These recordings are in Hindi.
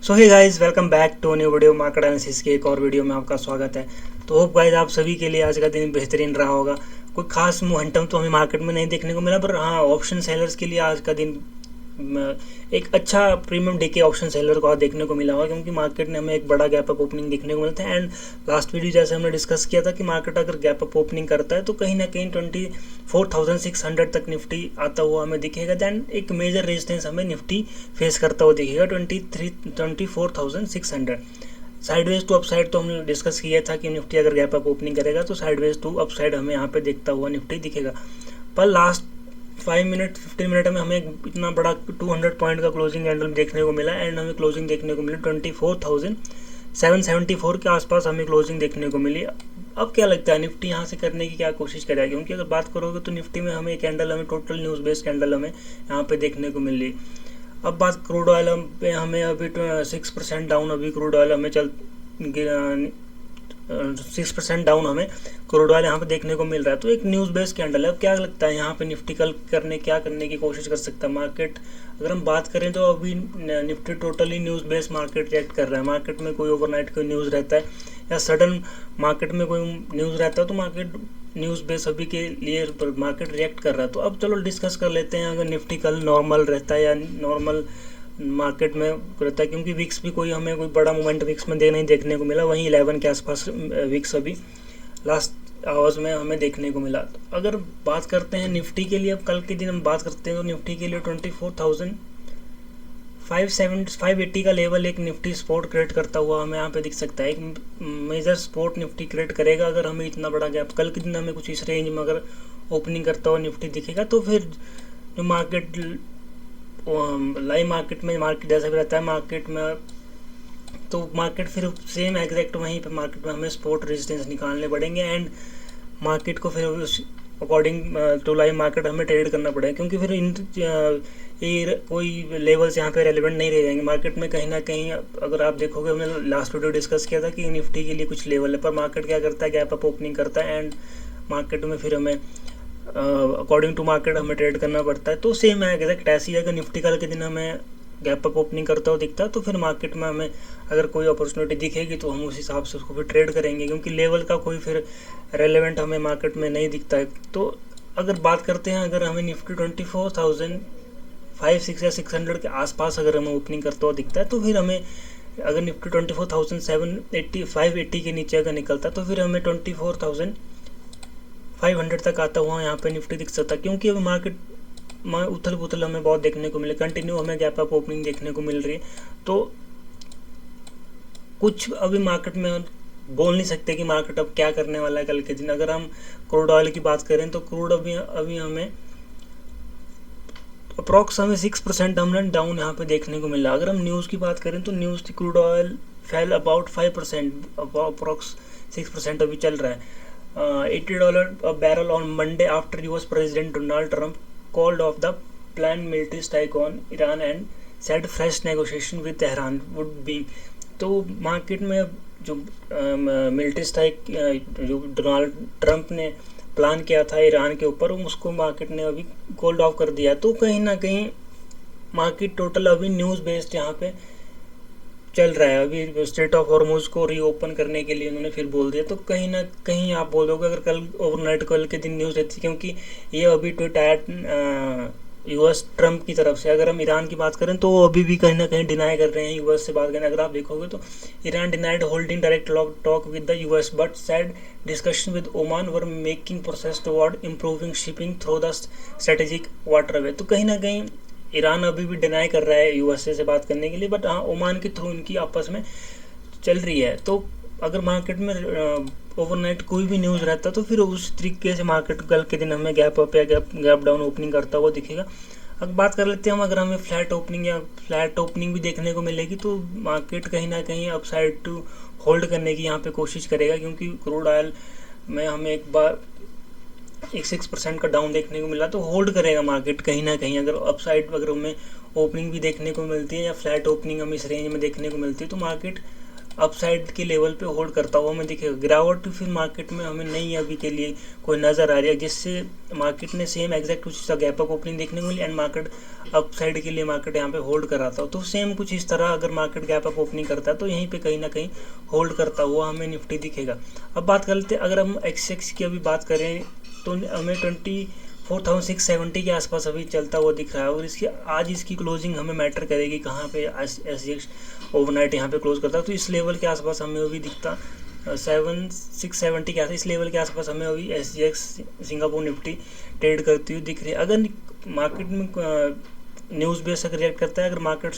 So hey guys, welcome back to new video market analysis के एक और वीडियो में आपका स्वागत है। तो होप गाइस आप सभी के लिए आज का दिन बेहतरीन रहा होगा। कोई खास मोमेंटम तो हमें मार्केट में नहीं देखने को मिला, पर हाँ, ऑप्शन सेलर्स के लिए आज का दिन एक अच्छा प्रीमियम डे के ऑप्शन सेलर को आज देखने को मिला होगा, क्योंकि मार्केट ने हमें एक बड़ा गैप अप ओपनिंग देखने को मिलता है। एंड लास्ट वीडियो जैसे हमने डिस्कस किया था कि मार्केट अगर गैप अप ओपनिंग करता है तो कहीं ना कहीं 24,600 तक निफ्टी आता हुआ हमें दिखेगा। दैन एक मेजर रेजिस्टेंस हमें निफ्टी फेस करता हुआ दिखेगा 24,600। साइडवेज टू अपसाइड तो हमने डिस्कस किया था कि निफ्टी अगर गैप अप ओपनिंग करेगा तो साइडवेज टू अपसाइड हमें यहाँ पे देखता हुआ निफ्टी दिखेगा। पर लास्ट 15 मिनट में हमें इतना बड़ा 200 पॉइंट का क्लोजिंग कैंडल देखने को मिला। एंड हमें क्लोजिंग देखने को मिली 24,774 के आसपास हमें क्लोजिंग देखने को मिली। अब क्या लगता है निफ्टी यहाँ से करने की क्या कोशिश करेगा, क्योंकि अगर बात करोगे तो निफ्टी में हमें कैंडल हमें टोटल न्यूज़ बेस्ड कैंडल हमें यहाँ पे देखने को मिल रही। अब बात क्रूड ऑयल पे, हमें अभी 6% डाउन, अभी क्रूड ऑयल हमें 6% डाउन हमें क्रूड ऑयल यहाँ पे देखने को मिल रहा है। तो एक न्यूज़ बेस्ड कैंडल है। अब क्या लगता है यहाँ पे निफ्टी कल क्या करने की कोशिश कर सकता है मार्केट। अगर हम बात करें तो अभी Nifty totally news based market react कर रहा है। मार्केट में कोई ओवरनाइट कोई न्यूज़ रहता है या सडन मार्केट में कोई न्यूज़ रहता है तो मार्केट न्यूज़ बेस अभी के लिए मार्केट रिएक्ट कर रहा है। तो अब चलो डिस्कस कर लेते हैं अगर निफ्टी कल नॉर्मल रहता है या नॉर्मल मार्केट में रहता है, क्योंकि विक्स भी कोई हमें कोई बड़ा मोमेंट विक्स में नहीं देखने को मिला। वहीं 11 के आसपास विक्स अभी लास्ट आवर्स में हमें देखने को मिला। तो अगर बात करते हैं निफ्टी के लिए, अब कल के दिन हम बात करते हैं तो निफ्टी के लिए 24,580 का लेवल एक निफ्टी सपोर्ट क्रिएट करता हुआ हमें यहाँ पे दिख सकता है। एक मेजर सपोर्ट निफ्टी क्रिएट करेगा अगर हमें इतना बड़ा गैप कल के दिन हमें कुछ इस रेंज में अगर ओपनिंग करता हुआ निफ्टी दिखेगा। तो फिर जो मार्केट लाइव मार्केट में मार्केट जैसा भी रहता है मार्केट में, तो मार्केट फिर सेम एग्जैक्ट वहीं पे मार्केट में हमें सपोर्ट रेजिस्टेंस निकालने पड़ेंगे। एंड मार्केट को फिर उस अकॉर्डिंग टू लाइव मार्केट हमें ट्रेड करना पड़ेगा, क्योंकि फिर इन कोई लेवल्स यहाँ पे रेलिवेंट नहीं रह जाएंगे मार्केट में। कहीं ना कहीं अगर आप देखोगे, हमने लास्ट वीडियो डिस्कस किया था कि निफ्टी के लिए कुछ लेवल है, पर मार्केट क्या करता है, गैप अप ओपनिंग करता है एंड मार्केट में फिर हमें अकॉर्डिंग टू मार्केट हमें ट्रेड करना पड़ता है। तो सेम है एग्जैक्ट ऐसी है। अगर निफ्टी कल के दिन हमें गैप अप ओपनिंग करता हुआ दिखता है तो फिर मार्केट में हमें अगर कोई अपॉर्चुनिटी दिखेगी तो हम उस हिसाब से उसको फिर ट्रेड करेंगे, क्योंकि लेवल का कोई फिर रेलेवेंट हमें मार्केट में नहीं दिखता है। तो अगर बात करते हैं, अगर हमें निफ्टी 24,500 या 600 के आसपास अगर हमें ओपनिंग करता हुआ दिखता है तो फिर हमें अगर निफ्टी 24,780 के नीचे अगर निकलता है तो फिर हमें 24,500 तक आता हुआ यहाँ पे निफ्टी दिख सकता है, क्योंकि अभी मार्केट में उथल पुथल हमें बहुत देखने को मिले। कंटिन्यू हमें गैप अप ओपनिंग देखने को मिल रही है। तो कुछ अभी मार्केट में बोल नहीं सकते कि मार्केट अब क्या करने वाला है कल के दिन। अगर हम क्रूड ऑयल की बात करें तो क्रूड अभी हमें अप्रॉक्स हमें 6% हमें डाउन यहाँ पे देखने को मिला। अगर हम न्यूज़ की बात करें तो न्यूज़ की crude oil fail about 5%, approx 6% अभी चल रहा है। $80 a barrel on Monday after US President Donald Trump called off the planned military strike on Iran and said fresh negotiation with Tehran would be। तो मार्केट में जो मिलिट्री स्ट्राइक जो डोनाल्ड ट्रंप ने प्लान किया था ईरान के ऊपर, उसको मार्केट ने अभी कॉल्ड ऑफ कर दिया। तो कहीं ना कहीं मार्केट टोटल अभी न्यूज़ बेस्ड यहाँ पे चल रहा है। अभी स्ट्रेट ऑफ हॉर्मुज को रीओपन करने के लिए उन्होंने फिर बोल दिया। तो कहीं ना कहीं आप बोलोगे अगर कल ओवरनाइट कल के दिन न्यूज़ रहती, क्योंकि ये अभी ट्वीट यूएस ट्रंप की तरफ से। अगर हम ईरान की बात करें तो वो अभी भी कहीं ना कहीं डिनाई कर रहे हैं यूएस से बात करें। अगर आप देखोगे तो Iran denied holding direct talk with the US but sad discussion with Oman were making process toward improving shipping through the strategic waterway. तो कहीं ना कहीं ईरान अभी भी डिनाई कर रहा है यूएसए से बात करने के लिए, बट हाँ, ओमान के थ्रू इनकी आपस में चल रही है। तो अगर मार्केट में ओवरनाइट कोई भी न्यूज़ रहता तो फिर उस तरीके से मार्केट कल के दिन हमें गैप अप या गैप डाउन ओपनिंग करता हुआ दिखेगा। अब बात कर लेते हैं हम, अगर हमें फ्लैट ओपनिंग भी देखने को मिलेगी तो मार्केट कहीं ना कहीं अपसाइड टू होल्ड करने की यहाँ पे कोशिश करेगा, क्योंकि क्रूड ऑयल में हमें एक बार 6% का डाउन देखने को मिला। तो होल्ड करेगा मार्केट कहीं ना कहीं। अगर अपसाइड अगर हमें ओपनिंग भी देखने को मिलती है या फ्लैट ओपनिंग हमें इस रेंज में देखने को मिलती है तो मार्केट अपसाइड के लेवल पे होल्ड करता हुआ हमें दिखेगा। गिरावट फिर मार्केट में हमें नहीं अभी के लिए कोई नज़र आ रही है, जिससे मार्केट ने सेम एग्जैक्ट उसी सा गैप अप ओपनिंग देखने को मिली एंड मार्केट अपसाइड के लिए मार्केट यहाँ पे होल्ड कर रहा था। तो सेम कुछ इस तरह अगर मार्केट गैप अप ओपनिंग करता है तो यहीं पे कहीं ना कहीं होल्ड करता हुआ हमें निफ्टी दिखेगा। अब बात कर लेते हैं, अगर हम एक्सएक्स की अभी बात करें तो हमें 24,670 के आसपास अभी चलता हुआ दिख रहा है, और इसकी आज इसकी क्लोजिंग हमें मैटर करेगी कहाँ पे एसजीएक्स ओवरनाइट यहाँ पे क्लोज करता है। तो इस लेवल के आसपास हमें अभी दिखता 7,670 के आसपास, इस लेवल के आसपास हमें अभी एसजीएक्स सिंगापुर निफ्टी ट्रेड करती हुई दिख रही है। अगर मार्केट में न्यूज़ बेस अगर रिएक्ट करता है, अगर मार्केट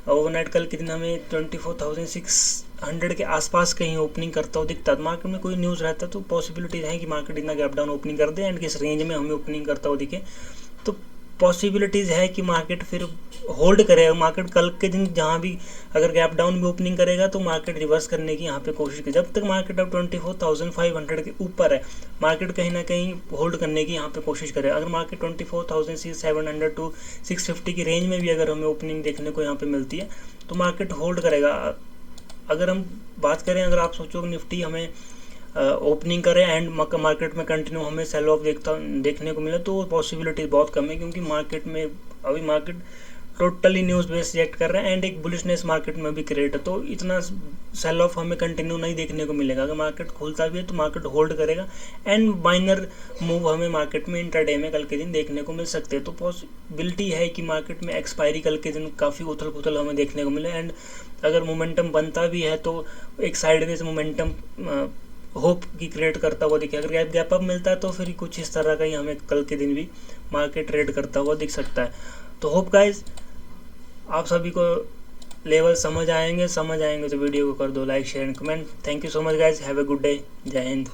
ओवरनाइट कल के दिन हमें 24,600 के आसपास कहीं ओपनिंग करता हो दिखता है, तो मार्केट में कोई न्यूज़ रहता है तो पॉसिबिलिटीज़ है कि मार्केट इतना गैप डाउन ओपनिंग कर दे एंड किस रेंज में हमें ओपनिंग करता हो दिखे, तो पॉसिबिलिटीज़ है कि मार्केट फिर होल्ड करेगा। मार्केट कल के दिन जहाँ भी अगर गैप डाउन भी ओपनिंग करेगा तो मार्केट रिवर्स करने की यहाँ पे कोशिश की। जब तक मार्केट अब 24,500 के ऊपर है, मार्केट कहीं ना कहीं होल्ड करने की यहाँ पे कोशिश करेगा। अगर मार्केट 24,700 टू 650 की रेंज में भी अगर हमें ओपनिंग देखने को यहाँ पे मिलती है तो मार्केट होल्ड करेगा। अगर हम बात करें, अगर आप सोचो निफ्टी हमें ओपनिंग करें एंड मार्केट में कंटिन्यू हमें सेल ऑफ देखने को मिले, तो पॉसिबिलिटी बहुत कम है, क्योंकि मार्केट में अभी market totally news base react कर रहा है एंड एक बुलिशनेस मार्केट में भी क्रिएट है, तो इतना सेल ऑफ हमें कंटिन्यू नहीं देखने को मिलेगा। अगर मार्केट खुलता भी है तो मार्केट होल्ड करेगा एंड माइनर मूव हमें मार्केट में इंट्राडे में कल के दिन देखने को मिल सकते हैं। तो पॉसिबिलिटी है कि मार्केट में एक्सपायरी कल के दिन काफ़ी उथल पुथल हमें देखने को मिले एंड अगर मोमेंटम बनता भी है तो एक साइडवेज मोमेंटम होप की क्रिएट करता हुआ दिखे। अगर गैप अप मिलता है तो फिर कुछ इस तरह का ही हमें कल के दिन भी मार्केट ट्रेड करता हुआ दिख सकता है। तो होप गाइज आप सभी को लेवल समझ आएंगे तो वीडियो को कर दो like share and comment. Thank you so much guys, have a good day, जय हिंद।